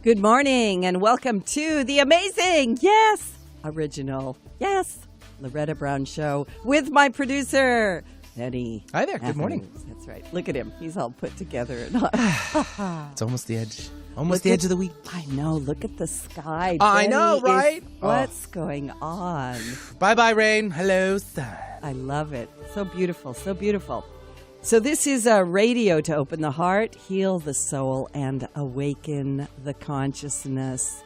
Good morning and welcome to the amazing, original, Loretta Brown Show with my producer, Penny. Hi there. Good morning. That's right. Look at him. He's all put together. It's almost the edge. Almost the edge of the week. I know. Look at the sky. I know, right? What's going on? Bye-bye, rain. Hello, sun. I love it. So beautiful. So beautiful. So this is a radio to open the heart, heal the soul, and awaken the consciousness.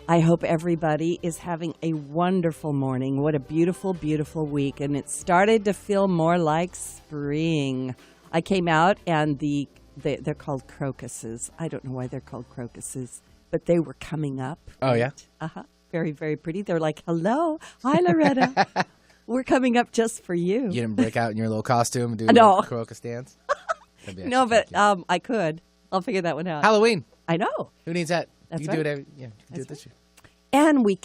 I hope everybody is having a wonderful morning. What a beautiful, beautiful week. And it started to feel more like spring. I came out and they're called crocuses. I don't know why they're called crocuses, but they were coming up. Oh, yeah? Uh-huh. Very, very pretty. They're like, hello. Hi, Loretta. We're coming up just for you. You didn't break out in your little costume and do a little crocus dance? No, but I could. I'll figure that one out. Halloween. I know. Who needs that? That's you right. can do it you can do it this year. And we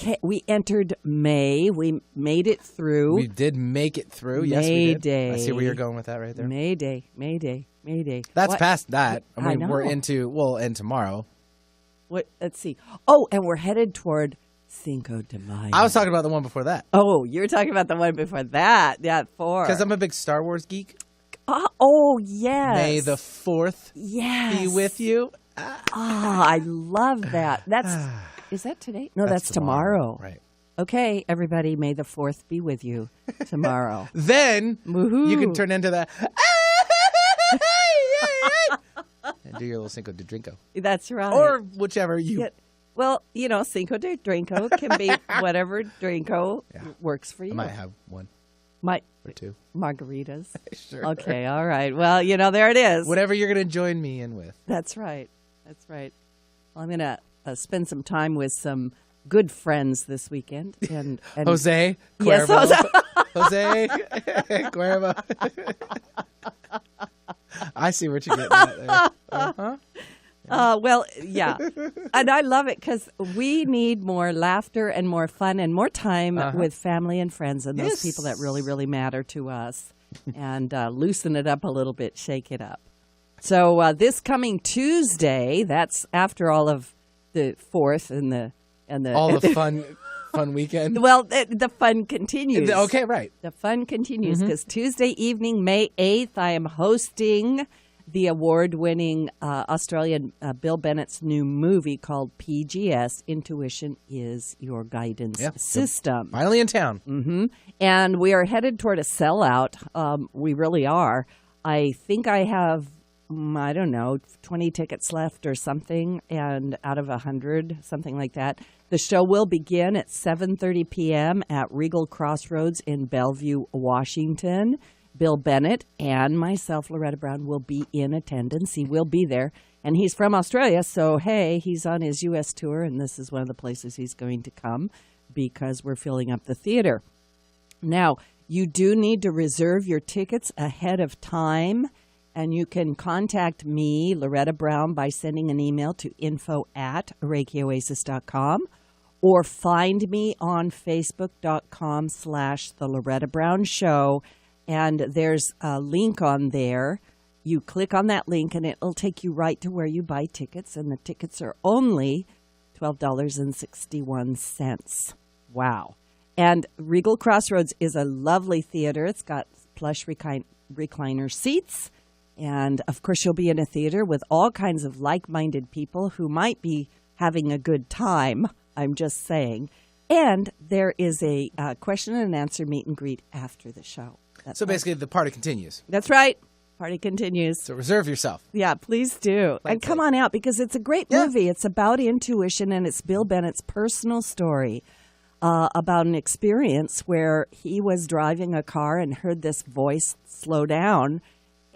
entered May. We made it through. We did make it through. Yes, we did. Day. I see where you're going with that right there. May Day. That's past that. I know. We're we'll end tomorrow. What? Let's see. Oh, and we're headed toward Cinco de Mayo. I was talking about the one before that. Oh, you were talking about the one before that. Yeah, 4. Because I'm a big Star Wars geek. Oh, yes. May the 4th be with you. I love that. Is that today? No, that's tomorrow. Right. Okay, everybody, may the 4th be with you tomorrow. Then Woohoo. you can turn into the and do your little Cinco de Drinko. That's right. Or whichever you... Well, Cinco de Drinko can be whatever Drinko works for you. I might have one. Or two. Margaritas. Sure. Okay, all right. Well, there it is. Whatever you're going to join me in with. That's right. Well, I'm going to spend some time with some good friends this weekend. And Jose Cuervo. Yes, Jose Cuervo. I see what you're getting at there. Uh-huh. Well, yeah. And I love it because we need more laughter and more fun and more time with family and friends and those people that really, really matter to us. And loosen it up a little bit, shake it up. So this coming Tuesday, that's after all of the 4th and the all the fun weekend. Well, the fun continues. Okay, right. The fun continues because Tuesday evening, May 8th, I am hosting the award-winning Australian Bill Bennett's new movie called PGS, Intuition is Your Guidance System. Finally in town. Mm-hmm. And we are headed toward a sellout. We really are. I think I have, 20 tickets left or something, and out of 100, something like that. The show will begin at 7:30 p.m. at Regal Crossroads in Bellevue, Washington. Bill Bennett and myself, Loretta Brown, will be in attendance. He will be there. And he's from Australia, so, hey, he's on his U.S. tour, and this is one of the places he's going to come because we're filling up the theater. Now, you do need to reserve your tickets ahead of time, and you can contact me, Loretta Brown, by sending an email to info@ReikiOasis.com or find me on Facebook.com/The Loretta Brown Show. And there's a link on there. You click on that link, and it'll take you right to where you buy tickets. And the tickets are only $12.61. Wow. And Regal Crossroads is a lovely theater. It's got plush recliner seats. And, of course, you'll be in a theater with all kinds of like-minded people who might be having a good time. I'm just saying. And there is a question and answer meet and greet after the show. So basically, the party continues. That's right. Party continues. So reserve yourself. Yeah, please do. And come on out because it's a great movie. It's about intuition, and it's Bill Bennett's personal story about an experience where he was driving a car and heard this voice slow down,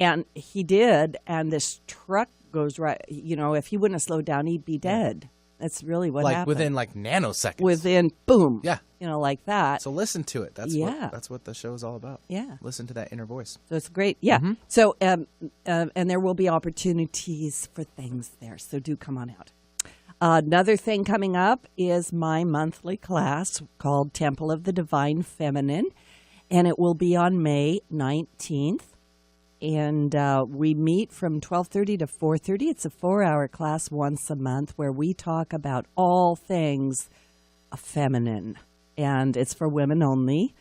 and he did, and this truck goes right. If he wouldn't have slowed down, he'd be dead. That's really what happened. Within nanoseconds. Within, boom. Yeah. Like that. So listen to it. That's what the show is all about. Yeah. Listen to that inner voice. So it's great. Yeah. Mm-hmm. So, and there will be opportunities for things there. So do come on out. Another thing coming up is my monthly class called Temple of the Divine Feminine. And it will be on May 19th. And we meet from 12:30 to 4:30. It's a 4-hour class once a month where we talk about all things feminine. And it's for women only.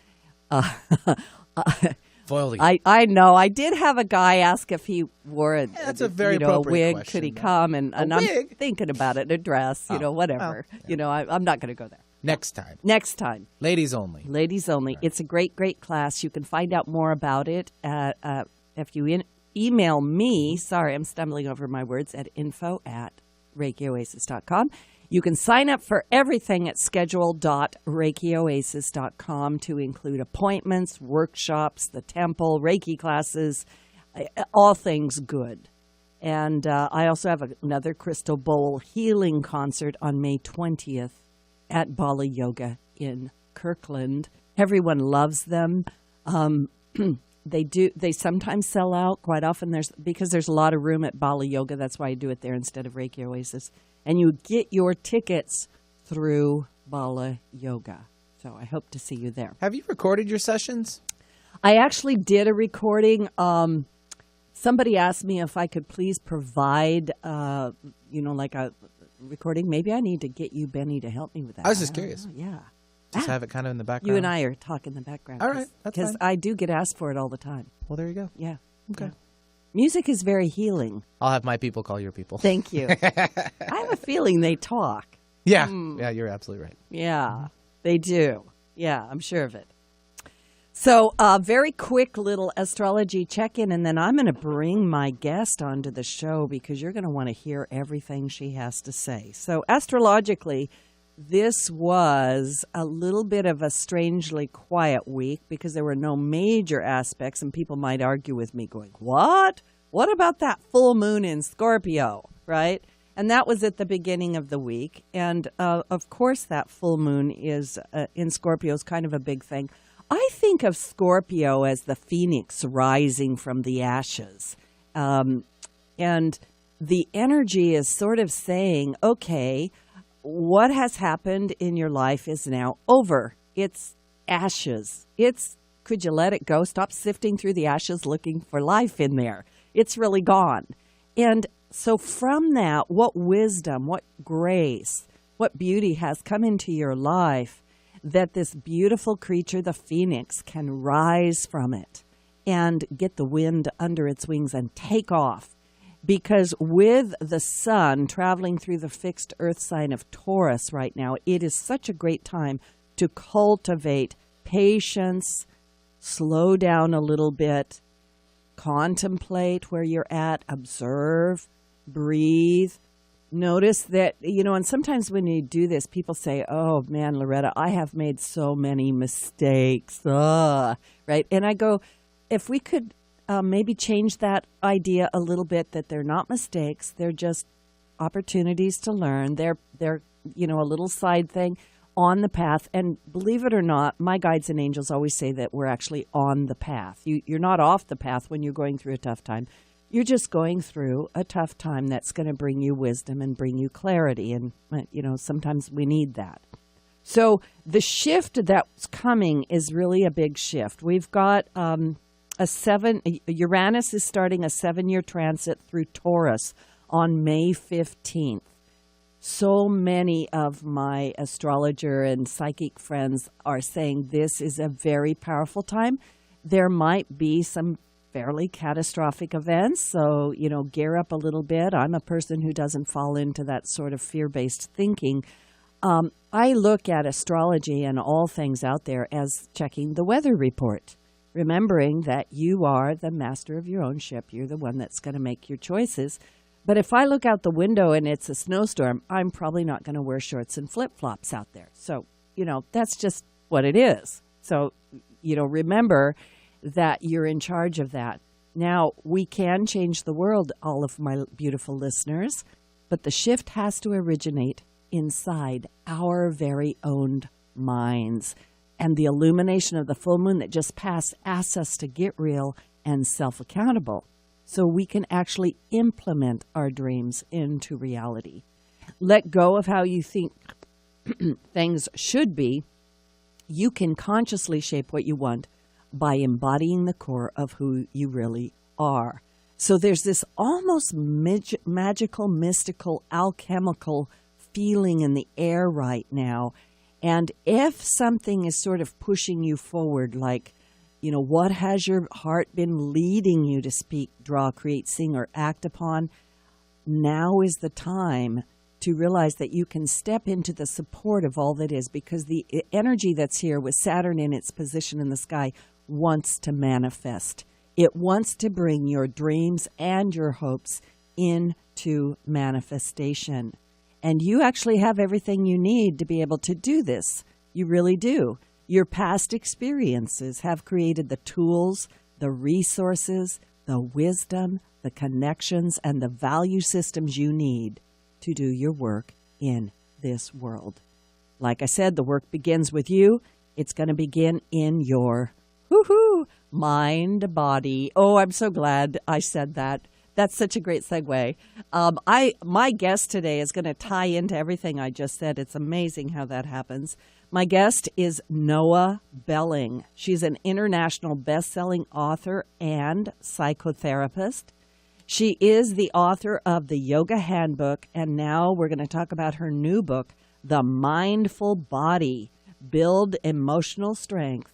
Foiled. I know. I did have a guy ask if he wore a, that's a very a appropriate wig. question, Could he though. come? And A I'm wig? thinking about it. A dress, whatever. I'm not going to go there. Next time. Next time. Ladies only. Ladies only. It's a great, great class. You can find out more about it if you email me. Sorry, I'm stumbling over my words at info@ReikiOasis.com. You can sign up for everything at schedule.ReikiOasis.com to include appointments, workshops, the temple, Reiki classes, all things good. And I also have another crystal bowl healing concert on May 20th at Bala Yoga in Kirkland. Everyone loves them. They sometimes sell out. Quite often because there's a lot of room at Bala Yoga. That's why I do it there instead of Reiki Oasis. And you get your tickets through Bala Yoga. So I hope to see you there. Have you recorded your sessions? I actually did a recording. Somebody asked me if I could please provide, like a recording. Maybe I need to get you, Benny, to help me with that. I was just curious. Yeah. Just have it kind of in the background. You and I are talking in the background. All right, that's fine. Because I do get asked for it all the time. Well, there you go. Yeah. Okay. Yeah. Music is very healing. I'll have my people call your people. Thank you. I have a feeling they talk. Yeah. Yeah, you're absolutely right. Yeah, they do. Yeah, I'm sure of it. So very quick little astrology check-in, and then I'm going to bring my guest onto the show because you're going to want to hear everything she has to say. So astrologically, this was a little bit of a strangely quiet week because there were no major aspects, and people might argue with me going, what? What about that full moon in Scorpio, right? And that was at the beginning of the week. And, of course, that full moon is in Scorpio is kind of a big thing. I think of Scorpio as the phoenix rising from the ashes. And the energy is sort of saying, okay, what has happened in your life is now over. It's ashes. Could you let it go? Stop sifting through the ashes looking for life in there. It's really gone. And so from that, what wisdom, what grace, what beauty has come into your life that this beautiful creature, the phoenix, can rise from it and get the wind under its wings and take off. Because with the sun traveling through the fixed earth sign of Taurus right now, it is such a great time to cultivate patience, slow down a little bit, contemplate where you're at, observe, breathe. Notice that, and sometimes when you do this, people say, oh, man, Loretta, I have made so many mistakes, right? And I go, if we could maybe change that idea a little bit, that they're not mistakes, they're just opportunities to learn. They're a little side thing on the path. And believe it or not, my guides and angels always say that we're actually on the path. You're not off the path when you're going through a tough time. You're just going through a tough time that's going to bring you wisdom and bring you clarity. And, sometimes we need that. So the shift that's coming is really a big shift. We've got Uranus is starting a 7-year transit through Taurus on May 15th. So many of my astrologer and psychic friends are saying this is a very powerful time. There might be some fairly catastrophic events, so, gear up a little bit. I'm a person who doesn't fall into that sort of fear-based thinking. I look at astrology and all things out there as checking the weather report, remembering that you are the master of your own ship. You're the one that's going to make your choices. But if I look out the window and it's a snowstorm, I'm probably not going to wear shorts and flip-flops out there. So, that's just what it is. So, remember that you're in charge of that. Now, we can change the world, all of my beautiful listeners, but the shift has to originate inside our very own minds. And the illumination of the full moon that just passed asks us to get real and self-accountable so we can actually implement our dreams into reality. Let go of how you think things should be. You can consciously shape what you want by embodying the core of who you really are. So there's this almost magical, mystical, alchemical feeling in the air right now. And if something is sort of pushing you forward, like, what has your heart been leading you to speak, draw, create, sing, or act upon? Now is the time to realize that you can step into the support of all that is, because the energy that's here with Saturn in its position in the sky wants to manifest. It wants to bring your dreams and your hopes into manifestation. And you actually have everything you need to be able to do this. You really do. Your past experiences have created the tools, the resources, the wisdom, the connections, and the value systems you need to do your work in this world. Like I said, the work begins with you. It's going to begin in your mind, body. Oh, I'm so glad I said that. That's such a great segue. My guest today is going to tie into everything I just said. It's amazing how that happens. My guest is Noah Belling. She's an international best-selling author and psychotherapist. She is the author of the Yoga Handbook, and now we're going to talk about her new book, The Mindful Body: Build Emotional Strength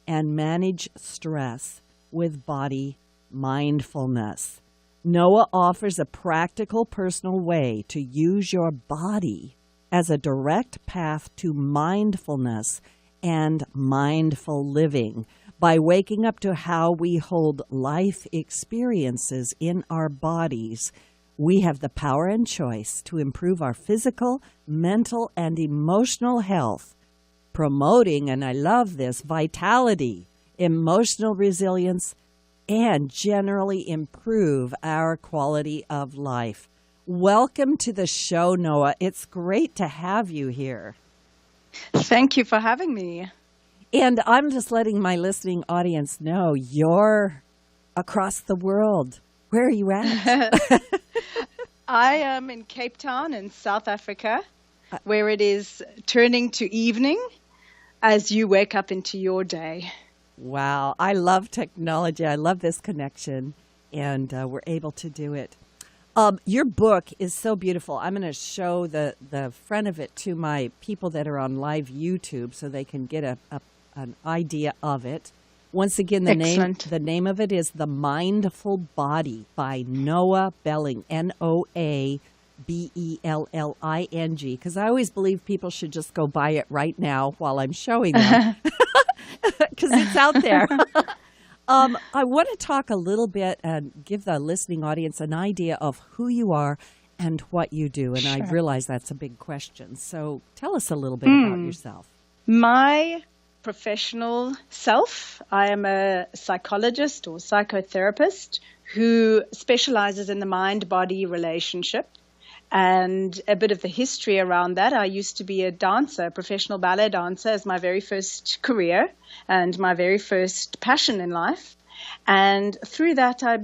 and Manage Stress with Body Mindfulness. Noah offers a practical, personal way to use your body as a direct path to mindfulness and mindful living by waking up to how we hold life experiences in our bodies. We have the power and choice to improve our physical, mental, and emotional health, promoting, and I love this, vitality, emotional resilience, and generally improve our quality of life. Welcome to the show, Noah. It's great to have you here. Thank you for having me. And I'm just letting my listening audience know you're across the world. Where are you at? I am in Cape Town in South Africa, where it is turning to evening as you wake up into your day. Wow. I love technology. I love this connection, and we're able to do it. Your book is so beautiful. I'm going to show the front of it to my people that are on live YouTube so they can get an idea of it. Once again, the name of it is The Mindful Body by Noah Belling, Noabelling, because I always believe people should just go buy it right now while I'm showing them, because it's out there. I want to talk a little bit and give the listening audience an idea of who you are and what you do. And Sure. I realize that's a big question. So tell us a little bit about yourself. My professional self, I am a psychologist or psychotherapist who specializes in the mind-body relationship. And a bit of the history around that. I used to be a dancer, a professional ballet dancer, as my very first career and my very first passion in life. And through that, I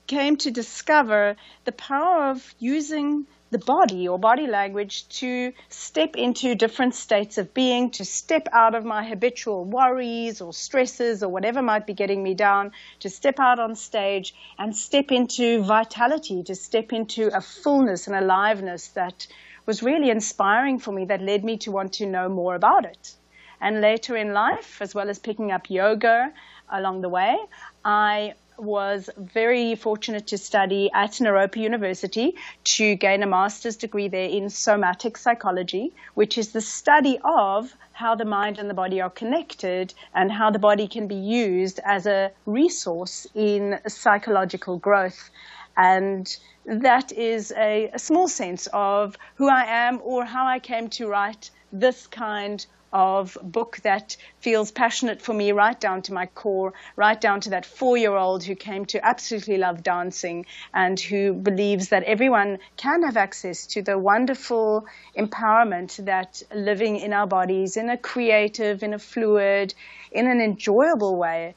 came to discover the power of using the body or body language to step into different states of being, to step out of my habitual worries or stresses or whatever might be getting me down, to step out on stage and step into vitality, to step into a fullness and aliveness that was really inspiring for me, that led me to want to know more about it. And later in life, as well as picking up yoga along the way, I was very fortunate to study at Naropa University to gain a master's degree there in Somatic Psychology, which is the study of how the mind and the body are connected and how the body can be used as a resource in psychological growth. And that is a small sense of who I am or how I came to write this kind of book that feels passionate for me right down to my core, right down to that 4-year-old who came to absolutely love dancing and who believes that everyone can have access to the wonderful empowerment that living in our bodies in a creative, in a fluid, in an enjoyable way,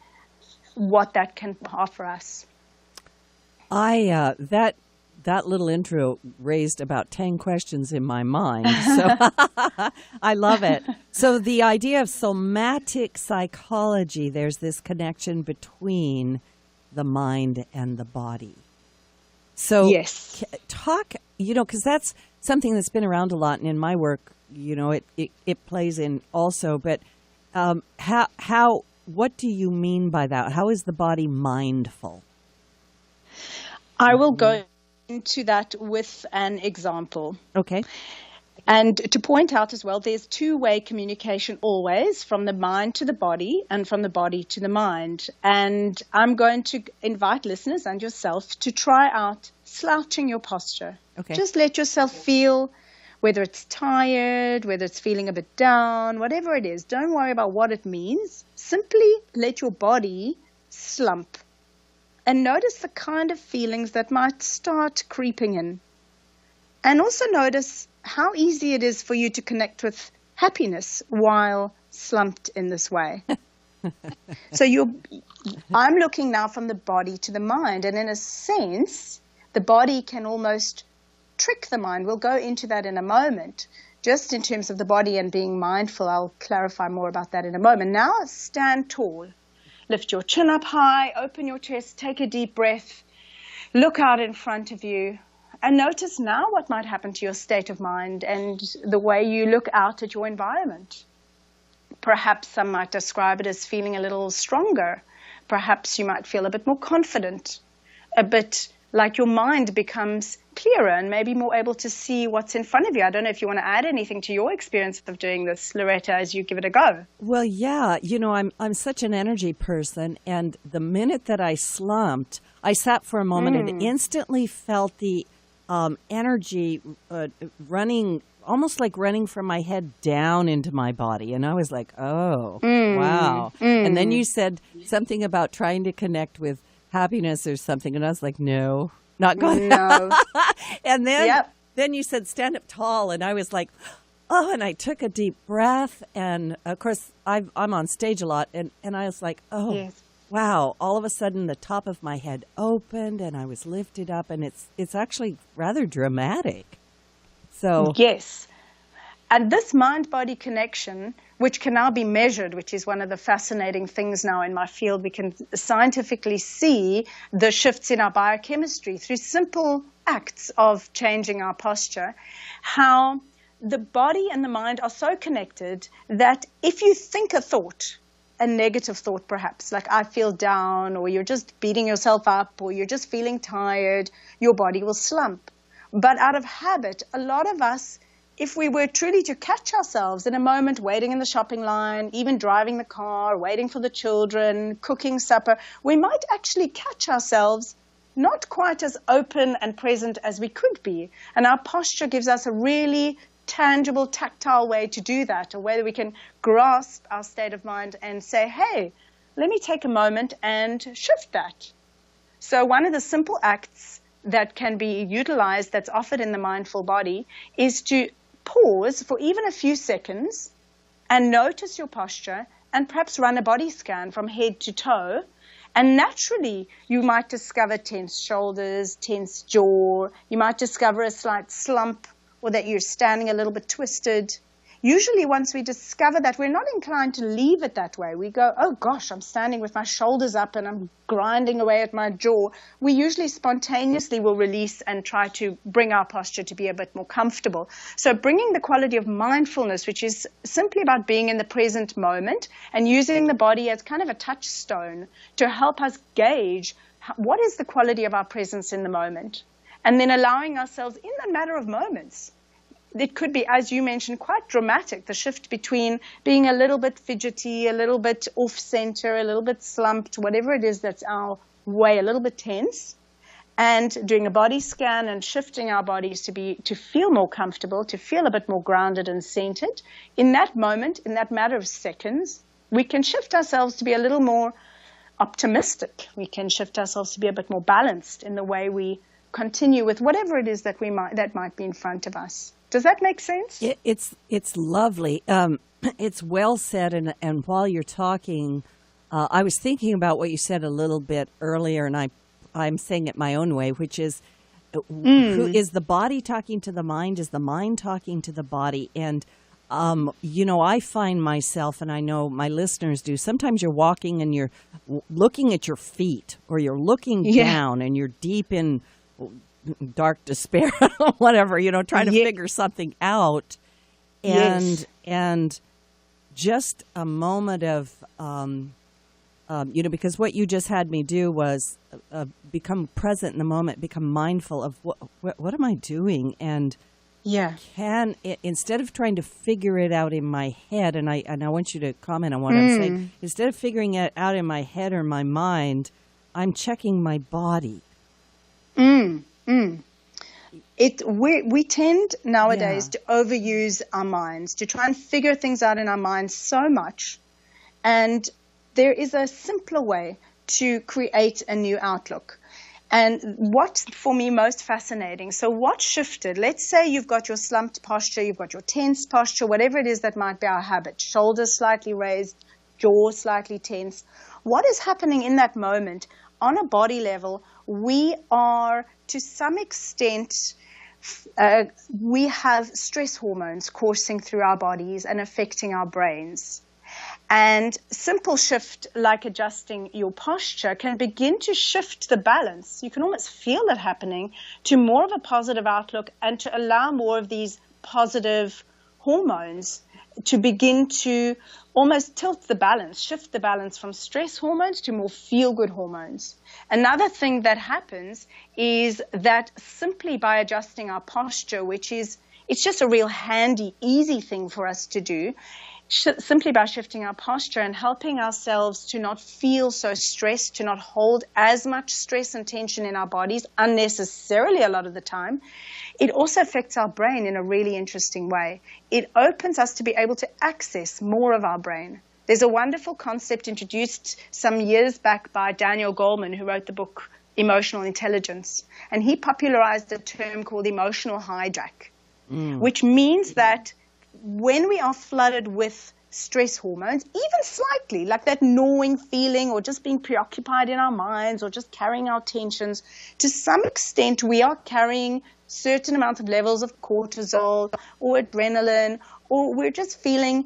what that can offer us. That little intro raised about 10 questions in my mind. So I love it. So the idea of somatic psychology, there's this connection between the mind and the body. So Yes. talk, because that's something that's been around a lot, and in my work, it plays in also. But what do you mean by that? How is the body mindful? I will go into that with an example. Okay. And to point out as well, there's two-way communication always, from the mind to the body and from the body to the mind. And I'm going to invite listeners and yourself to try out slouching your posture. Okay. Just let yourself feel, whether it's tired, whether it's feeling a bit down, whatever it is. Don't worry about what it means. Simply let your body slump. And notice the kind of feelings that might start creeping in. And also notice how easy it is for you to connect with happiness while slumped in this way. So I'm looking now from the body to the mind. And in a sense, the body can almost trick the mind. We'll go into that in a moment. Just in terms of the body and being mindful, I'll clarify more about that in a moment. Now stand tall. Lift your chin up high, open your chest, take a deep breath, look out in front of you, and notice now what might happen to your state of mind and the way you look out at your environment. Perhaps some might describe it as feeling a little stronger. Perhaps you might feel a bit more confident, a bit like your mind becomes clearer and maybe more able to see what's in front of you. I don't know if you want to add anything to your experience of doing this, Loretta, as you give it a go. Well, yeah, I'm such an energy person, and the minute that I slumped, I sat for a moment and instantly felt the energy running, almost like running from my head down into my body. And I was like, oh, wow. And then you said something about trying to connect with happiness or something. And I was like, no, not going. No. And then you said stand up tall. And I was like, oh, and I took a deep breath. And of course, I'm on stage a lot. And I was like, oh, Yes. wow. All of a sudden, the top of my head opened and I was lifted up. And it's actually rather dramatic. So Yes. And this mind-body connection, which can now be measured, which is one of the fascinating things now in my field, we can scientifically see the shifts in our biochemistry through simple acts of changing our posture, how the body and the mind are so connected that if you think a thought, a negative thought perhaps, like I feel down, or you're just beating yourself up, or you're just feeling tired, your body will slump. But out of habit, a lot of us, if we were truly to catch ourselves in a moment waiting in the shopping line, even driving the car, waiting for the children, cooking supper, we might actually catch ourselves not quite as open and present as we could be. And our posture gives us a really tangible, tactile way to do that, a way that we can grasp our state of mind and say, hey, let me take a moment and shift that. So one of the simple acts that can be utilized, that's offered in the mindful body, is to pause for even a few seconds and notice your posture and perhaps run a body scan from head to toe. And naturally, you might discover tense shoulders, tense jaw. You might discover a slight slump or that you're standing a little bit twisted. Usually once we discover that, we're not inclined to leave it that way. We go, oh gosh, I'm standing with my shoulders up and I'm grinding away at my jaw. We usually spontaneously will release and try to bring our posture to be a bit more comfortable. So bringing the quality of mindfulness, which is simply about being in the present moment and using the body as kind of a touchstone to help us gauge what is the quality of our presence in the moment. And then allowing ourselves in a matter of moments. It could be, as you mentioned, quite dramatic, the shift between being a little bit fidgety, a little bit off-center, a little bit slumped, whatever it is that's our way, a little bit tense, and doing a body scan and shifting our bodies to feel more comfortable, to feel a bit more grounded and centered. In that moment, in that matter of seconds, we can shift ourselves to be a little more optimistic. We can shift ourselves to be a bit more balanced in the way we continue with whatever it is that might be in front of us. Does that make sense? It's lovely. It's well said. And while you're talking, I was thinking about what you said a little bit earlier, and I'm saying it my own way, which is, who is the body talking to the mind? Is the mind talking to the body? And I find myself, and I know my listeners do, sometimes you're walking and you're looking at your feet, or you're looking down and you're deep in dark despair, whatever, trying to figure something out. And just a moment of, because what you just had me do was become present in the moment, become mindful of what am I doing? And instead of trying to figure it out in my head, and I want you to comment on what I'm saying, instead of figuring it out in my head or my mind, I'm checking my body. We tend nowadays to overuse our minds, to try and figure things out in our minds so much. And there is a simpler way to create a new outlook. And what's for me most fascinating, so what shifted? Let's say you've got your slumped posture, you've got your tense posture, whatever it is that might be our habit, shoulders slightly raised, jaw slightly tense. What is happening in that moment? On a body level, we are, to some extent, we have stress hormones coursing through our bodies and affecting our brains. And simple shift like adjusting your posture can begin to shift the balance. You can almost feel it happening to more of a positive outlook and to allow more of these positive hormones to begin to almost tilt the balance, shift the balance from stress hormones to more feel-good hormones. Another thing that happens is that simply by adjusting our posture, it's just a real handy, easy thing for us to do, simply by shifting our posture and helping ourselves to not feel so stressed, to not hold as much stress and tension in our bodies unnecessarily a lot of the time, it also affects our brain in a really interesting way. It opens us to be able to access more of our brain. There's a wonderful concept introduced some years back by Daniel Goleman, who wrote the book Emotional Intelligence, and he popularized a term called emotional hijack, which means that when we are flooded with stress hormones, even slightly, like that gnawing feeling or just being preoccupied in our minds or just carrying our tensions, to some extent we are carrying certain amounts of levels of cortisol or adrenaline, or we're just feeling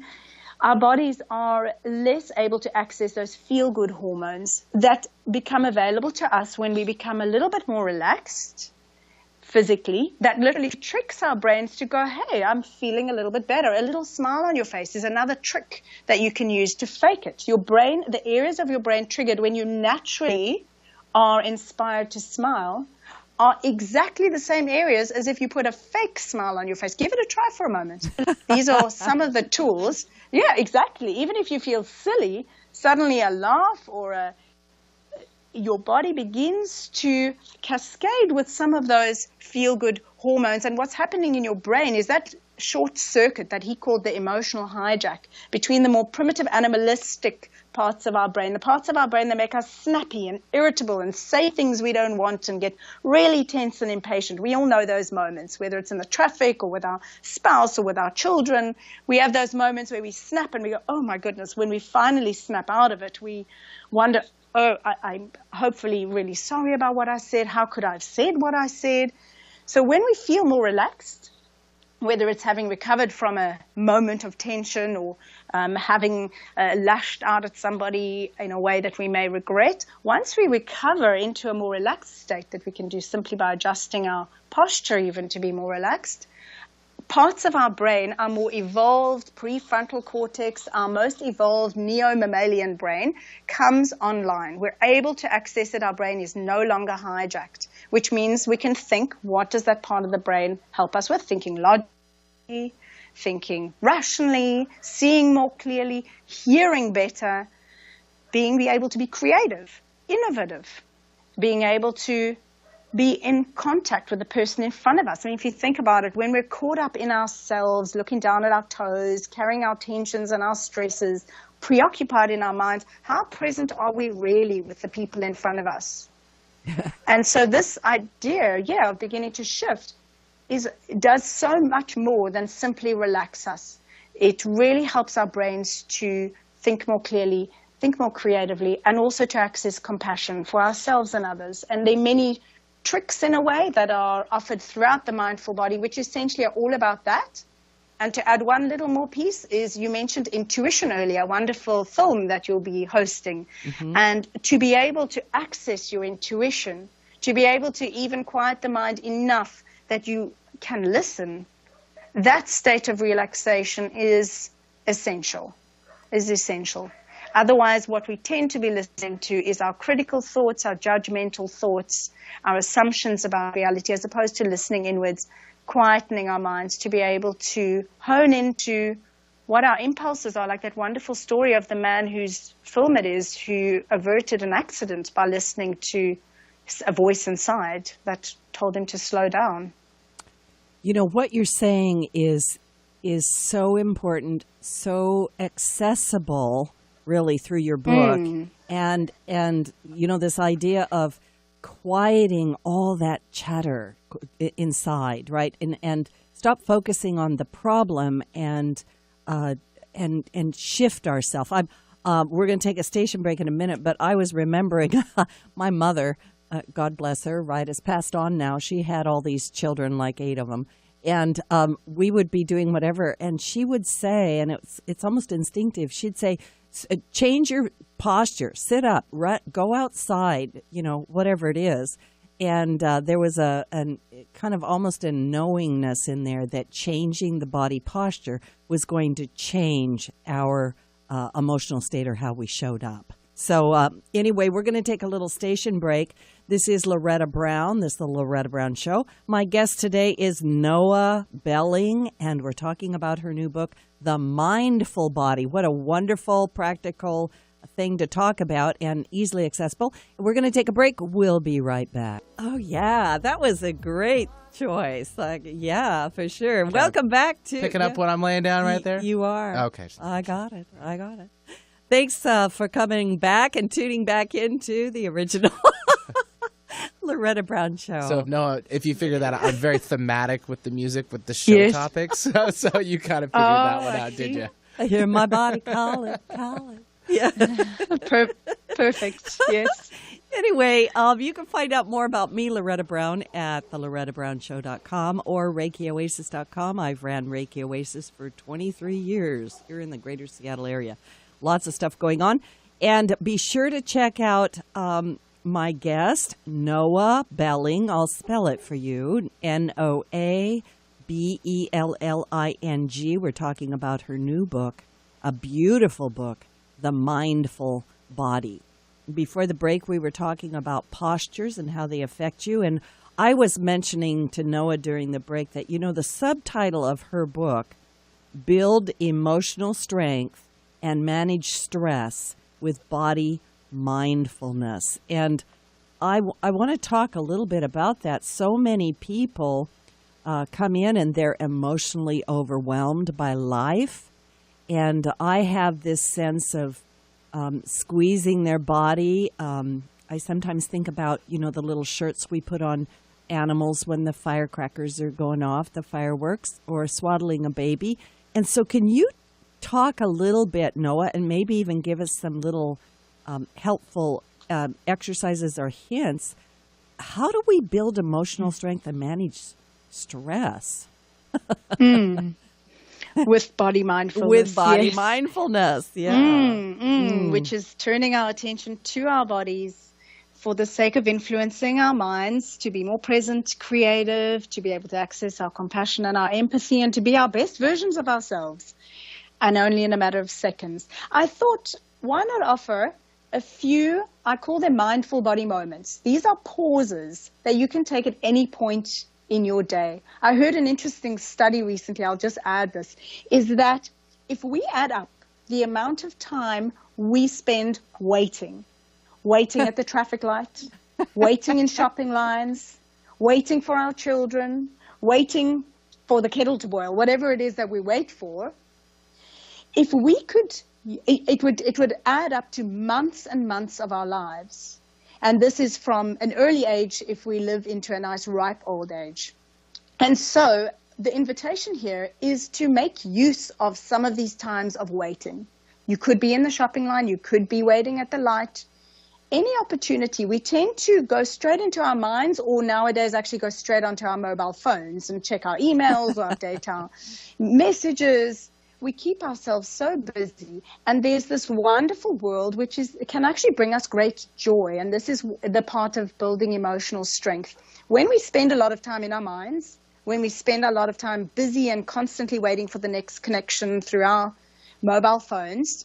our bodies are less able to access those feel-good hormones that become available to us when we become a little bit more relaxed physically. That literally tricks our brains to go, hey, I'm feeling a little bit better. A little smile on your face is another trick that you can use to fake it. Your brain, the areas of your brain triggered when you naturally are inspired to smile are exactly the same areas as if you put a fake smile on your face. Give it a try for a moment. These are some of the tools. Yeah, exactly. Even if you feel silly, suddenly a laugh or your body begins to cascade with some of those feel-good hormones. And what's happening in your brain is that short circuit that he called the emotional hijack between the more primitive animalistic parts of our brain, the parts of our brain that make us snappy and irritable and say things we don't want and get really tense and impatient. We all know those moments, whether it's in the traffic or with our spouse or with our children. We have those moments where we snap and we go, oh my goodness. When we finally snap out of it, we wonder, oh, I'm hopefully really sorry about what I said. How could I have said what I said? So when we feel more relaxed, whether it's having recovered from a moment of tension or having lashed out at somebody in a way that we may regret, once we recover into a more relaxed state that we can do simply by adjusting our posture even to be more relaxed, parts of our brain, our more evolved prefrontal cortex, our most evolved neo-mammalian brain comes online. We're able to access it. Our brain is no longer hijacked, which means we can think. What does that part of the brain help us with? Thinking logically, thinking rationally, seeing more clearly, hearing better, being able to be creative, innovative, being able to be in contact with the person in front of us. I mean, if you think about it, when we're caught up in ourselves, looking down at our toes, carrying our tensions and our stresses, preoccupied in our minds, how present are we really with the people in front of us? And so this idea, of beginning to shift does so much more than simply relax us. It really helps our brains to think more clearly, think more creatively, and also to access compassion for ourselves and others. And there are many tricks in a way that are offered throughout the mindful body, which essentially are all about that. And to add one little more piece is you mentioned Intuition earlier, a wonderful film that you'll be hosting. And to be able to access your intuition, to be able to even quiet the mind enough that you can listen, that state of relaxation is essential. Otherwise, what we tend to be listening to is our critical thoughts, our judgmental thoughts, our assumptions about reality, as opposed to listening inwards, quietening our minds to be able to hone into what our impulses are, like that wonderful story of the man whose film it is, who averted an accident by listening to a voice inside that told him to slow down. You know, what you're saying is so important, so accessible, really, through your book. And you know, this idea of quieting all that chatter inside, right? And stop focusing on the problem and shift ourselves. We're going to take a station break in a minute, but I was remembering my mother, God bless her, right, has passed on now. She had all these children, like 8 of them. And we would be doing whatever, and she would say, and it's almost instinctive, she'd say, change your posture, sit up, go outside, you know, whatever it is. And there was a kind of almost a knowingness in there that changing the body posture was going to change our emotional state or how we showed up. So anyway, we're going to take a little station break. This is Loretta Brown. This is the Loretta Brown Show. My guest today is Noah Belling, and we're talking about her new book, The Mindful Body. What a wonderful, practical thing to talk about and easily accessible. We're going to take a break. We'll be right back. Oh, yeah, that was a great choice. Yeah, for sure. Welcome back to... Picking up what I'm laying down right there? You are. Okay. I got it. Thanks for coming back and tuning back into the original Loretta Brown Show. So, Noah, if you figure that out, I'm very thematic with the music, with the show topics. So you kind of figured that one out, did you? I hear my body calling. Yeah. Perfect. Yes. Anyway, you can find out more about me, Loretta Brown, at thelorettabrownshow.com or ReikiOasis.com. I've ran Reiki Oasis for 23 years here in the greater Seattle area. Lots of stuff going on. And be sure to check out my guest, Noah Belling. I'll spell it for you, Noabelling. We're talking about her new book, a beautiful book, The Mindful Body. Before the break, we were talking about postures and how they affect you. And I was mentioning to Noah during the break that, you know, the subtitle of her book, Build Emotional Strength and Manage Stress with Body Mindfulness. And I want to talk a little bit about that. So many people come in and they're emotionally overwhelmed by life. And I have this sense of squeezing their body. I sometimes think about, you know, the little shirts we put on animals when the firecrackers are going off, the fireworks, or swaddling a baby. And so can you talk a little bit, Noah, and maybe even give us some little helpful exercises or hints? How do we build emotional strength and manage stress? With body mindfulness. Mindfulness, yeah. Which is turning our attention to our bodies for the sake of influencing our minds to be more present, creative, to be able to access our compassion and our empathy, and to be our best versions of ourselves, and only in a matter of seconds. I thought, why not offer a few, I call them mindful body moments. These are pauses that you can take at any point in your day. I heard an interesting study recently, I'll just add this, is that if we add up the amount of time we spend waiting at the traffic light, waiting in shopping lines, waiting for our children, waiting for the kettle to boil, whatever it is that we wait for, if we could, it would add up to months and months of our lives. And this is from an early age if we live into a nice ripe old age. And so the invitation here is to make use of some of these times of waiting. You could be in the shopping line, you could be waiting at the light, any opportunity, we tend to go straight into our minds, or nowadays actually go straight onto our mobile phones and check our emails or update our messages. We keep ourselves so busy, and there's this wonderful world which can actually bring us great joy, and this is the part of building emotional strength. When we spend a lot of time in our minds, when we spend a lot of time busy and constantly waiting for the next connection through our mobile phones,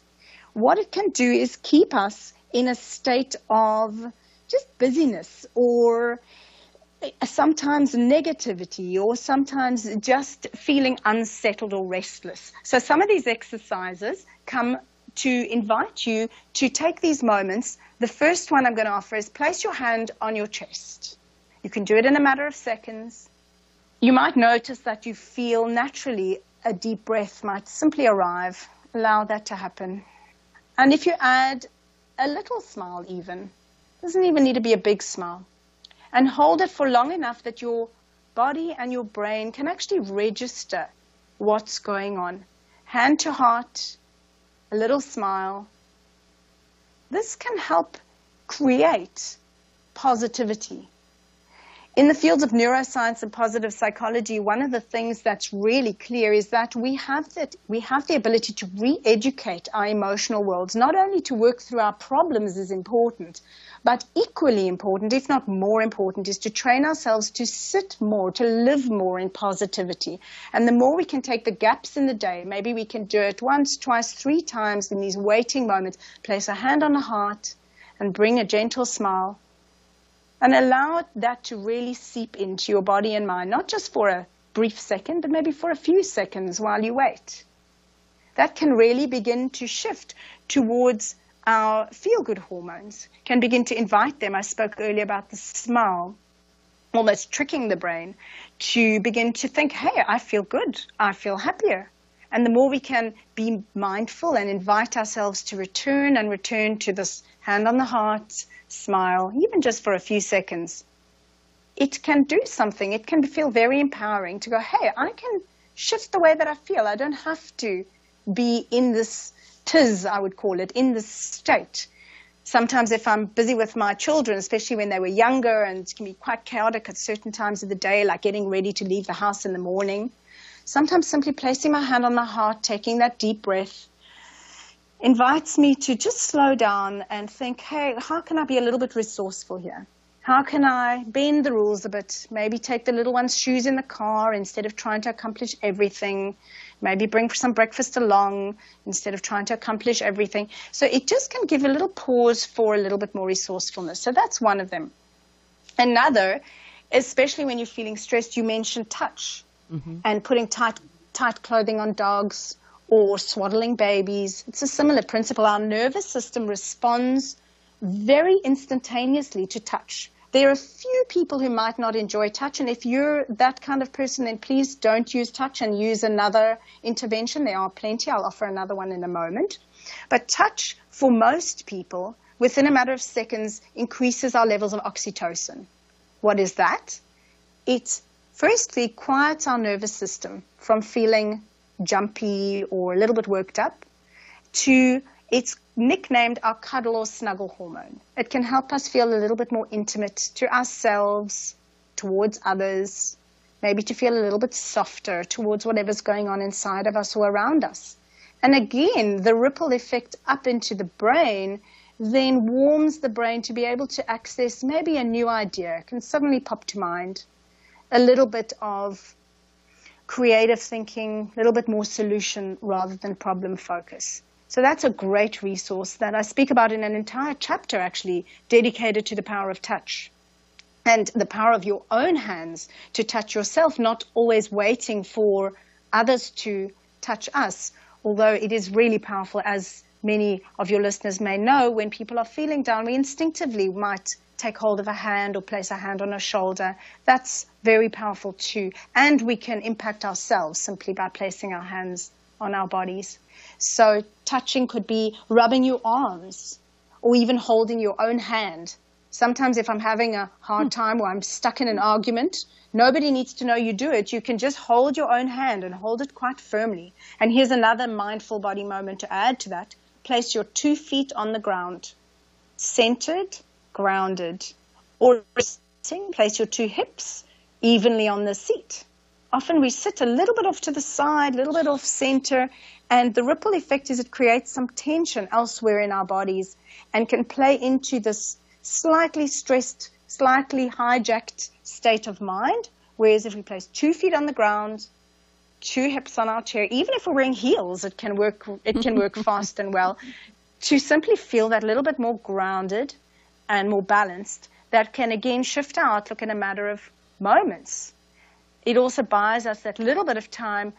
what it can do is keep us in a state of just busyness, or sometimes negativity, or sometimes just feeling unsettled or restless. So some of these exercises come to invite you to take these moments. The first one I'm going to offer is place your hand on your chest. You can do it in a matter of seconds. You might notice that you feel naturally a deep breath might simply arrive. Allow that to happen. And if you add a little smile even, doesn't even need to be a big smile, and hold it for long enough that your body and your brain can actually register what's going on. Hand to heart, a little smile. This can help create positivity. In the fields of neuroscience and positive psychology, one of the things that's really clear is that we have the ability to re-educate our emotional worlds. Not only to work through our problems is important, but equally important, if not more important, is to train ourselves to sit more, to live more in positivity. And the more we can take the gaps in the day, maybe we can do it once, twice, 3 times in these waiting moments, place a hand on the heart and bring a gentle smile. And allow that to really seep into your body and mind, not just for a brief second, but maybe for a few seconds while you wait. That can really begin to shift towards our feel-good hormones, can begin to invite them. I spoke earlier about the smile, almost tricking the brain to begin to think, hey, I feel good, I feel happier. And the more we can be mindful and invite ourselves to return to this hand on the heart, smile, even just for a few seconds, it can do something. It can feel very empowering to go, hey, I can shift the way that I feel. I don't have to be in this I would call it, in this state. Sometimes if I'm busy with my children, especially when they were younger, and it can be quite chaotic at certain times of the day, like getting ready to leave the house in the morning, sometimes simply placing my hand on my heart, taking that deep breath, invites me to just slow down and think, hey, how can I be a little bit resourceful here? How can I bend the rules a bit? Maybe take the little one's shoes in the car instead of trying to accomplish everything. Maybe bring some breakfast along instead of trying to accomplish everything. So it just can give a little pause for a little bit more resourcefulness. So that's one of them. Another, especially when you're feeling stressed, you mentioned touch, and putting tight clothing on dogs or swaddling babies. It's a similar principle. Our nervous system responds very instantaneously to touch. There are a few people who might not enjoy touch, and if you're that kind of person, then please don't use touch and use another intervention. There are plenty. I'll offer another one in a moment. But touch, for most people, within a matter of seconds, increases our levels of oxytocin. What is that? It firstly quiets our nervous system from feeling jumpy or a little bit worked up to it's nicknamed our cuddle or snuggle hormone. It can help us feel a little bit more intimate to ourselves, towards others, maybe to feel a little bit softer towards whatever's going on inside of us or around us. And again, the ripple effect up into the brain then warms the brain to be able to access maybe a new idea, can suddenly pop to mind, a little bit of creative thinking, a little bit more solution rather than problem focus. So that's a great resource that I speak about in an entire chapter actually dedicated to the power of touch and the power of your own hands to touch yourself, not always waiting for others to touch us, although it is really powerful, as many of your listeners may know, when people are feeling down, we instinctively might take hold of a hand or place a hand on a shoulder. That's very powerful too. And we can impact ourselves simply by placing our hands on our bodies. So touching could be rubbing your arms or even holding your own hand. Sometimes if I'm having a hard time or I'm stuck in an argument, nobody needs to know you do it. You can just hold your own hand and hold it quite firmly. And here's another mindful body moment to add to that. Place your 2 feet on the ground. centered, grounded, or sitting, place your two hips evenly on the seat. Often we sit a little bit off to the side, a little bit off center, and the ripple effect is it creates some tension elsewhere in our bodies and can play into this slightly stressed, slightly hijacked state of mind. Whereas if we place 2 feet on the ground, 2 hips on our chair, even if we're wearing heels, it can work fast and well, to simply feel that little bit more grounded and more balanced, that can again shift our outlook in a matter of moments. It also buys us that little bit of time,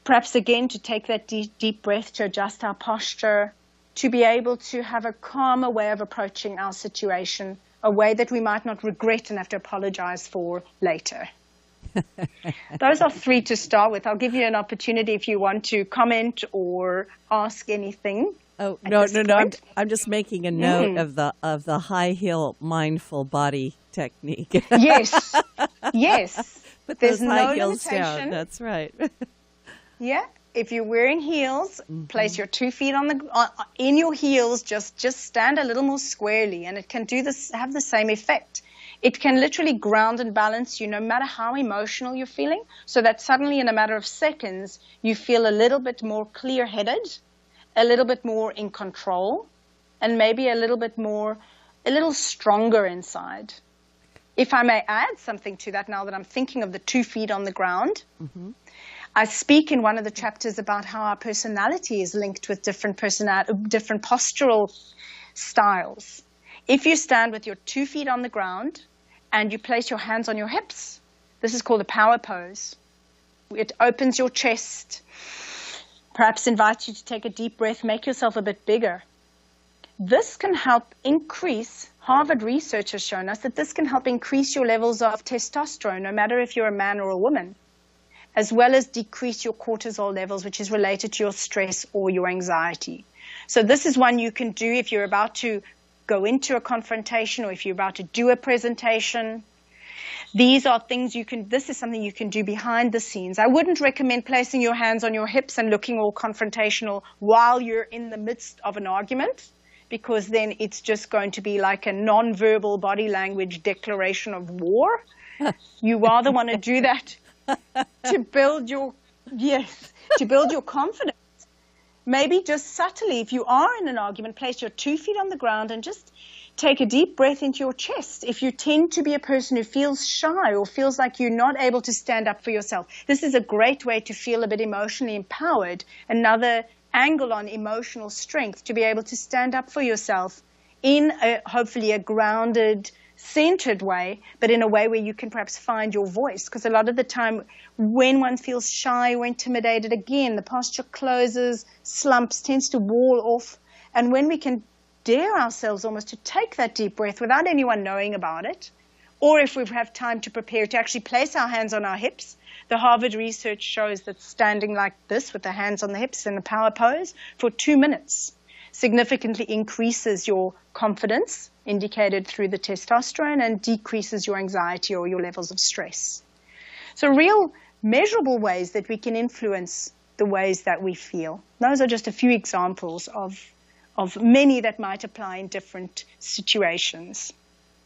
perhaps again to take that deep breath, to adjust our posture, to be able to have a calmer way of approaching our situation, a way that we might not regret and have to apologize for later. Those are 3 to start with. I'll give you an opportunity if you want to comment or ask anything. Oh, no. I'm just making a note of the high heel mindful body technique. Yes. Put There's those high no heels limitation. down. That's right. Yeah. If you're wearing heels, place your 2 feet in your heels. Just stand a little more squarely, and it can have the same effect. It can literally ground and balance you no matter how emotional you're feeling, so that suddenly in a matter of seconds, you feel a little bit more clear-headed, a little bit more in control, and maybe a little stronger inside. If I may add something to that now that I'm thinking of the 2 feet on the ground, I speak in one of the chapters about how our personality is linked with different postural styles. If you stand with your 2 feet on the ground and you place your hands on your hips, this is called a power pose. It opens your chest, perhaps invites you to take a deep breath, make yourself a bit bigger. This can help increase, Harvard research has shown us that this can help increase your levels of testosterone, no matter if you're a man or a woman, as well as decrease your cortisol levels, which is related to your stress or your anxiety. So this is one you can do if you're about to go into a confrontation or if you're about to do a presentation. These are things this is something you can do behind the scenes. I wouldn't recommend placing your hands on your hips and looking all confrontational while you're in the midst of an argument, because then it's just going to be like a non-verbal body language declaration of war. You rather want to do that to build your confidence. Maybe just subtly, if you are in an argument, place your 2 feet on the ground and just take a deep breath into your chest. If you tend to be a person who feels shy or feels like you're not able to stand up for yourself, this is a great way to feel a bit emotionally empowered. Another angle on emotional strength, to be able to stand up for yourself in hopefully a grounded, centered way, but in a way where you can perhaps find your voice. Because a lot of the time when one feels shy or intimidated, again, the posture closes, slumps, tends to wall off. And when we can dare ourselves almost to take that deep breath without anyone knowing about it, or if we have time to prepare to actually place our hands on our hips, the Harvard research shows that standing like this with the hands on the hips in a power pose for 2 minutes significantly increases your confidence, indicated through the testosterone, and decreases your anxiety or your levels of stress. So real measurable ways that we can influence the ways that we feel. Those are just a few examples of many that might apply in different situations.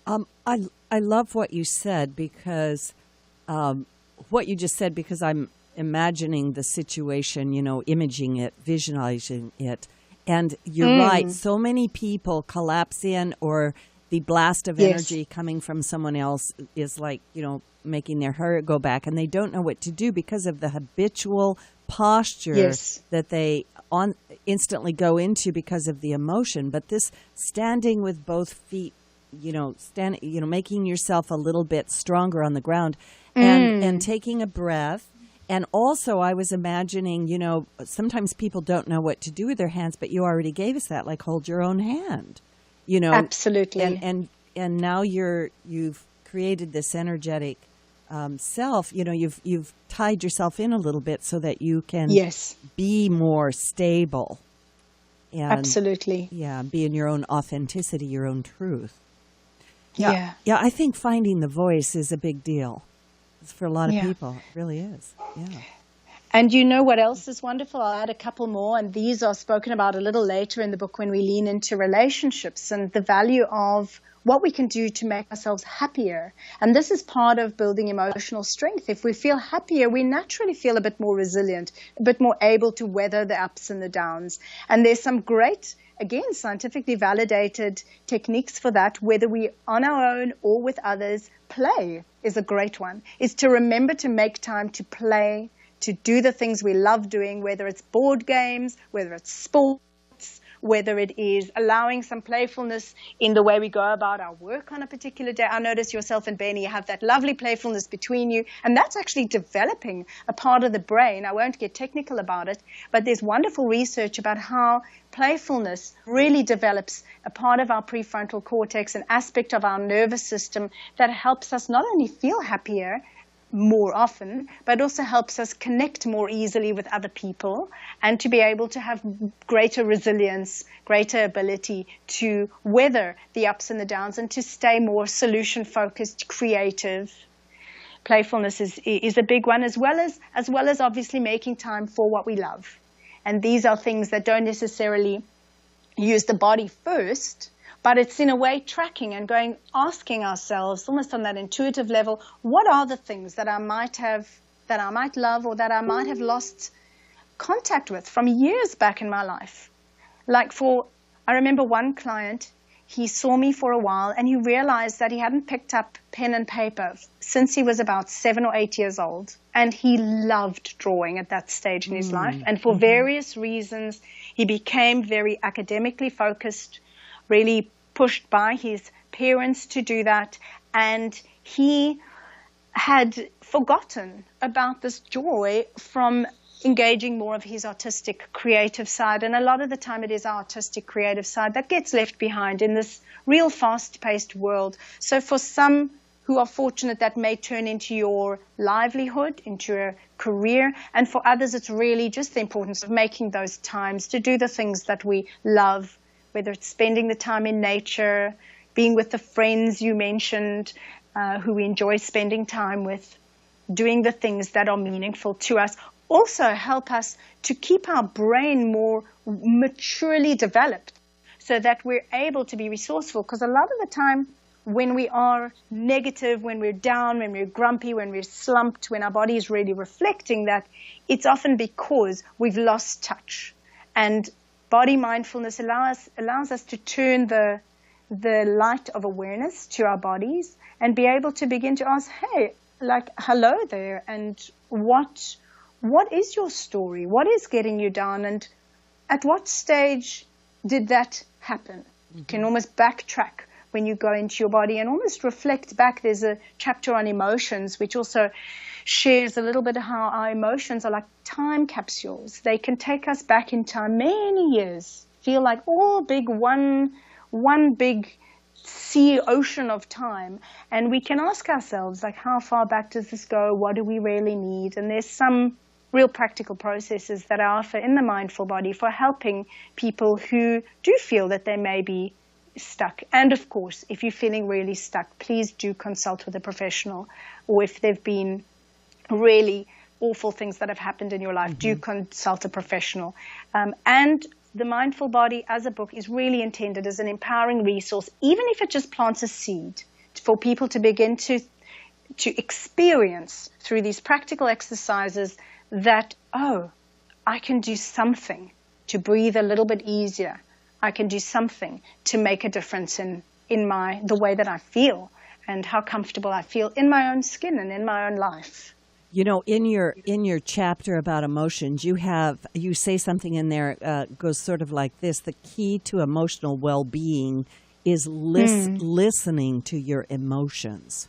I love what you said, because what you just said, because I'm imagining the situation, imaging it, visualizing it. And you're right. So many people collapse in, or the blast of energy coming from someone else is like, making their heart go back, and they don't know what to do because of the habitual posture that they instantly go into because of the emotion. But this standing with both feet, making yourself a little bit stronger on the ground, and taking a breath. And also, I was imagining, sometimes people don't know what to do with their hands, but you already gave us that, like hold your own hand, Absolutely. And now you've created this energetic self. You've tied yourself in a little bit so that you can be more stable. And, Absolutely. Yeah, be in your own authenticity, your own truth. Yeah. Yeah, I think finding the voice is a big deal. For a lot of people, it really is. Yeah. And you know what else is wonderful? I'll add a couple more, and these are spoken about a little later in the book when we lean into relationships and the value of what we can do to make ourselves happier. And this is part of building emotional strength. If we feel happier, we naturally feel a bit more resilient, a bit more able to weather the ups and the downs. And there's some great, again, scientifically validated techniques for that, whether we're on our own or with others. Play is a great one, is to remember to make time to play, to do the things we love doing, whether it's board games, whether it's sports, whether it is allowing some playfulness in the way we go about our work on a particular day. I notice yourself and Benny have that lovely playfulness between you, and that's actually developing a part of the brain. I won't get technical about it, but there's wonderful research about how playfulness really develops a part of our prefrontal cortex, an aspect of our nervous system that helps us not only feel happier more often, but also helps us connect more easily with other people and to be able to have greater resilience, greater ability to weather the ups and the downs and to stay more solution-focused, creative. Playfulness is a big one, as well as obviously making time for what we love. And these are things that don't necessarily use the body first, but it's in a way tracking and asking ourselves almost on that intuitive level, what are the things that I might love or that I might have lost contact with from years back in my life? I remember one client, he saw me for a while and he realized that he hadn't picked up pen and paper since he was about 7 or 8 years old. And he loved drawing at that stage in his life. And for various reasons, he became very academically focused, really pushed by his parents to do that, and he had forgotten about this joy from engaging more of his artistic creative side. And a lot of the time it is our artistic creative side that gets left behind in this real fast-paced world. So for some who are fortunate, that may turn into your livelihood, into a career, and for others it's really just the importance of making those times to do the things that we love, whether it's spending the time in nature, being with the friends you mentioned, who we enjoy spending time with, doing the things that are meaningful to us, also help us to keep our brain more maturely developed so that we're able to be resourceful. Because a lot of the time when we are negative, when we're down, when we're grumpy, when we're slumped, when our body is really reflecting that, it's often because we've lost touch. And body mindfulness allows us to turn the light of awareness to our bodies and be able to begin to ask, hey, hello there, and what is your story? What is getting you down? And at what stage did that happen? You can almost backtrack when you go into your body and almost reflect back. There's a chapter on emotions, which also shares a little bit of how our emotions are like time capsules. They can take us back in time many years, feel like all big one big sea ocean of time. And we can ask ourselves, how far back does this go? What do we really need? And there's some real practical processes that I offer in the Mindful Body for helping people who do feel that they may be stuck. And of course, if you're feeling really stuck, please do consult with a professional, or if there've been really awful things that have happened in your life, do consult a professional. And the Mindful Body as a book is really intended as an empowering resource, even if it just plants a seed for people to begin to experience through these practical exercises that, I can do something to breathe a little bit easier. I can do something to make a difference in the way that I feel and how comfortable I feel in my own skin and in my own life. You know, in your chapter about emotions, you say something in there goes sort of like this: the key to emotional well-being is listening to your emotions.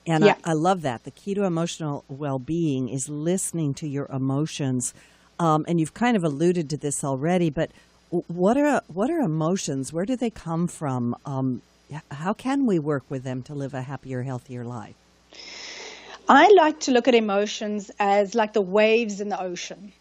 And yeah. I love that. The key to emotional well-being is listening to your emotions. And you've kind of alluded to this already, but what are emotions? Where do they come from? How can we work with them to live a happier, healthier life? I like to look at emotions as like the waves in the ocean.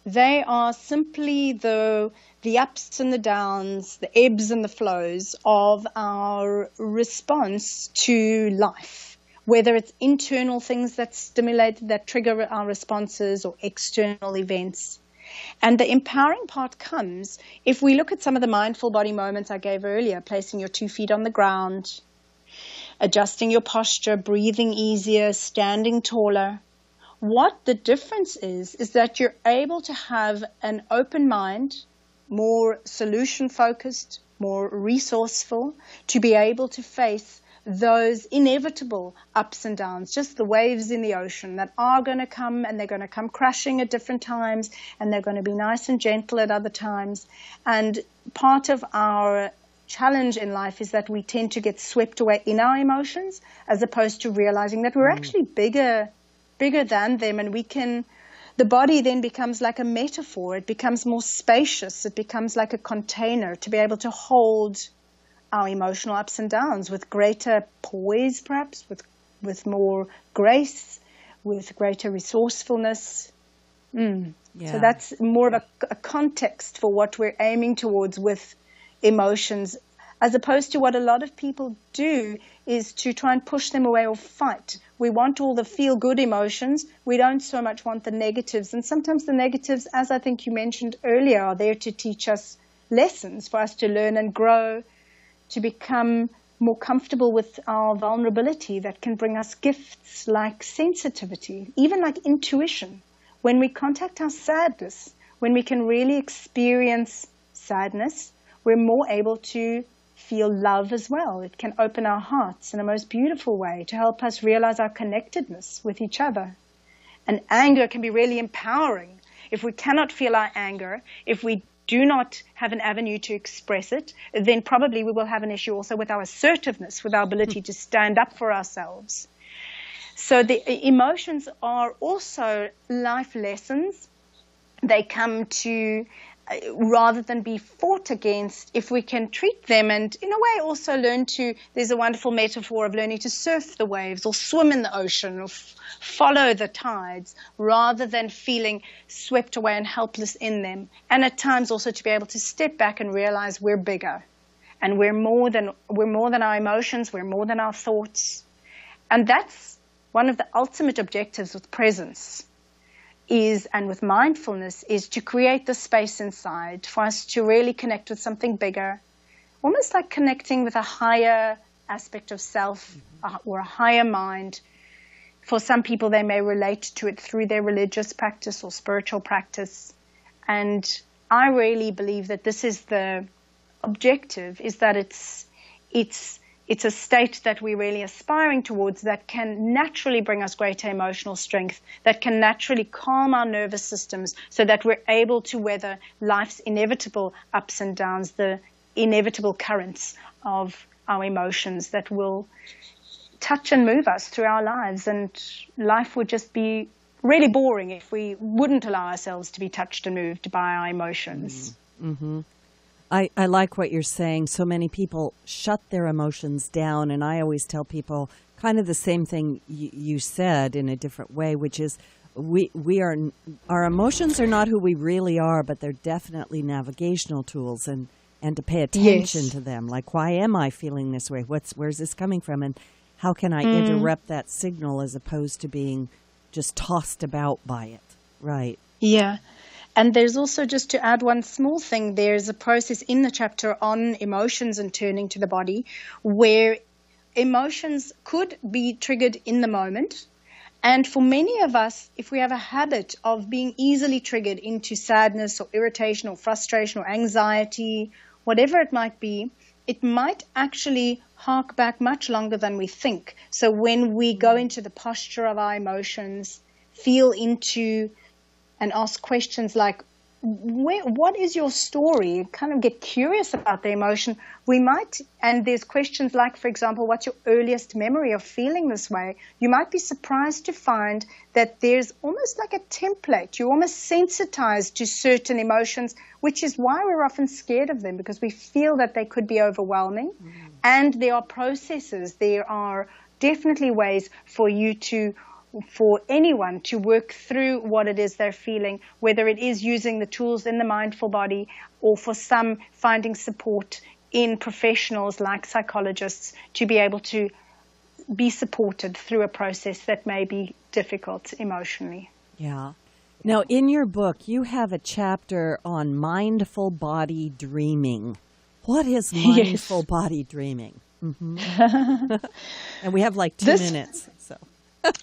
They are simply the ups and the downs, the ebbs and the flows of our response to life, whether it's internal things that stimulate, that trigger our responses, or external events. And the empowering part comes if we look at some of the mindful body moments I gave earlier, placing your 2 feet on the ground, adjusting your posture, breathing easier, standing taller. What the difference is that you're able to have an open mind, more solution-focused, more resourceful, to be able to face those inevitable ups and downs, just the waves in the ocean that are going to come, and they're going to come crashing at different times, and they're going to be nice and gentle at other times. And part of our challenge in life is that we tend to get swept away in our emotions, as opposed to realizing that we're actually bigger than them, and the body then becomes like a metaphor. It becomes more spacious. It becomes like a container to be able to hold our emotional ups and downs with greater poise, perhaps, with more grace, with greater resourcefulness. Yeah. So that's more of a context for what we're aiming towards with emotions, as opposed to what a lot of people do is to try and push them away or fight. We want all the feel-good emotions. We don't so much want the negatives. And sometimes the negatives, as I think you mentioned earlier, are there to teach us lessons, for us to learn and grow, to become more comfortable with our vulnerability, that can bring us gifts like sensitivity, even like intuition. When we contact our sadness, when we can really experience sadness, we're more able to feel love as well. It can open our hearts in a most beautiful way to help us realize our connectedness with each other. And anger can be really empowering. If we cannot feel our anger, if we do not have an avenue to express it, then probably we will have an issue also with our assertiveness, with our ability to stand up for ourselves. So the emotions are also life lessons. They come to, rather than be fought against, if we can treat them and in a way also learn to, there's a wonderful metaphor of learning to surf the waves or swim in the ocean or follow the tides, rather than feeling swept away and helpless in them. And at times also to be able to step back and realize we're bigger, and we're more than our emotions, we're more than our thoughts. And that's one of the ultimate objectives with presence and with mindfulness, is to create the space inside for us to really connect with something bigger, almost like connecting with a higher aspect of self, or a higher mind. For some people, they may relate to it through their religious practice or spiritual practice. And I really believe that this is the objective, is that it's a state that we're really aspiring towards, that can naturally bring us greater emotional strength, that can naturally calm our nervous systems so that we're able to weather life's inevitable ups and downs, the inevitable currents of our emotions that will touch and move us through our lives. And life would just be really boring if we wouldn't allow ourselves to be touched and moved by our emotions. Mm-hmm. I like what you're saying. So many people shut their emotions down, and I always tell people kind of the same thing you said in a different way, which is our emotions are not who we really are, but they're definitely navigational tools, and to pay attention to them. Like, why am I feeling this way? Where's this coming from? And how can I interrupt that signal as opposed to being just tossed about by it? Right. Yeah. And there's also, just to add one small thing, there's a process in the chapter on emotions and turning to the body, where emotions could be triggered in the moment. And for many of us, if we have a habit of being easily triggered into sadness or irritation or frustration or anxiety, whatever it might be, it might actually hark back much longer than we think. So when we go into the posture of our emotions, feel into and ask questions like, what is your story? Kind of get curious about the emotion. And there's questions like, for example, what's your earliest memory of feeling this way? You might be surprised to find that there's almost like a template. You're almost sensitized to certain emotions, which is why we're often scared of them, because we feel that they could be overwhelming. And there are processes, there are definitely ways for anyone to work through what it is they're feeling, whether it is using the tools in the mindful body, or for some finding support in professionals like psychologists to be able to be supported through a process that may be difficult emotionally. Yeah. Now, in your book, you have a chapter on mindful body dreaming. What is mindful body dreaming? Mm-hmm. And we have like 2 minutes.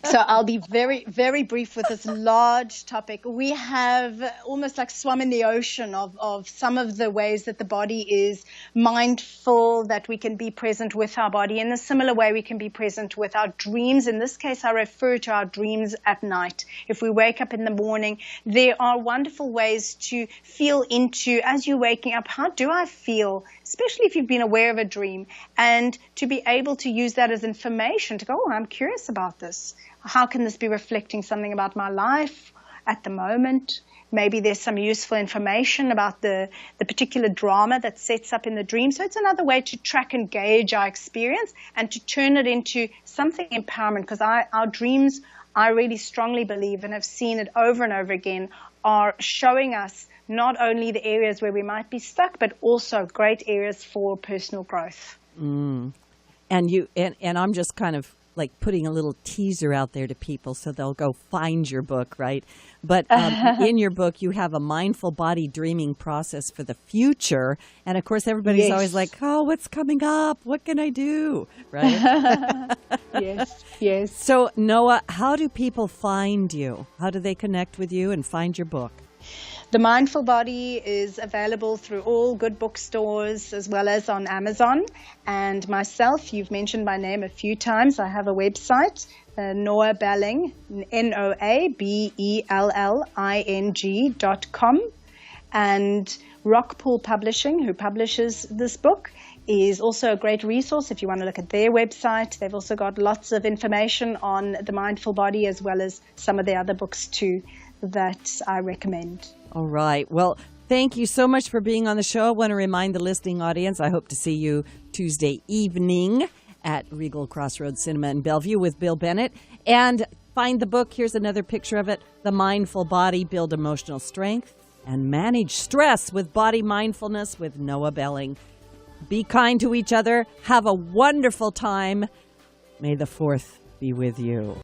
So I'll be very, very brief with this large topic. We have almost like swum in the ocean of some of the ways that the body is mindful, that we can be present with our body. In a similar way, we can be present with our dreams. In this case, I refer to our dreams at night. If we wake up in the morning, there are wonderful ways to feel into, as you're waking up, how do I feel? Especially if you've been aware of a dream, and to be able to use that as information to go, oh, I'm curious about this. How can this be reflecting something about my life at the moment? Maybe there's some useful information about the particular drama that sets up in the dream. So it's another way to track and gauge our experience and to turn it into something empowerment, because our dreams, I really strongly believe, and have seen it over and over again, are showing us not only the areas where we might be stuck, but also great areas for personal growth. And I'm just kind of like putting a little teaser out there to people so they'll go find your book, right? But in your book, you have a mindful body dreaming process for the future. And of course, everybody's always like, oh, what's coming up? What can I do? Right? Yes. So, Noah, how do people find you? How do they connect with you and find your book? The Mindful Body is available through all good bookstores as well as on Amazon. And myself, you've mentioned my name a few times. I have a website, Noah Belling, NoaBelling.com. And Rockpool Publishing, who publishes this book, is also a great resource if you want to look at their website. They've also got lots of information on the Mindful Body as well as some of the other books too that I recommend. All right. Well, thank you so much for being on the show. I want to remind the listening audience, I hope to see you Tuesday evening at Regal Crossroads Cinema in Bellevue with Bill Bennett. And find the book. Here's another picture of it. The Mindful Body, Build Emotional Strength and Manage Stress with Body Mindfulness with Noah Belling. Be kind to each other. Have a wonderful time. May the 4th be with you.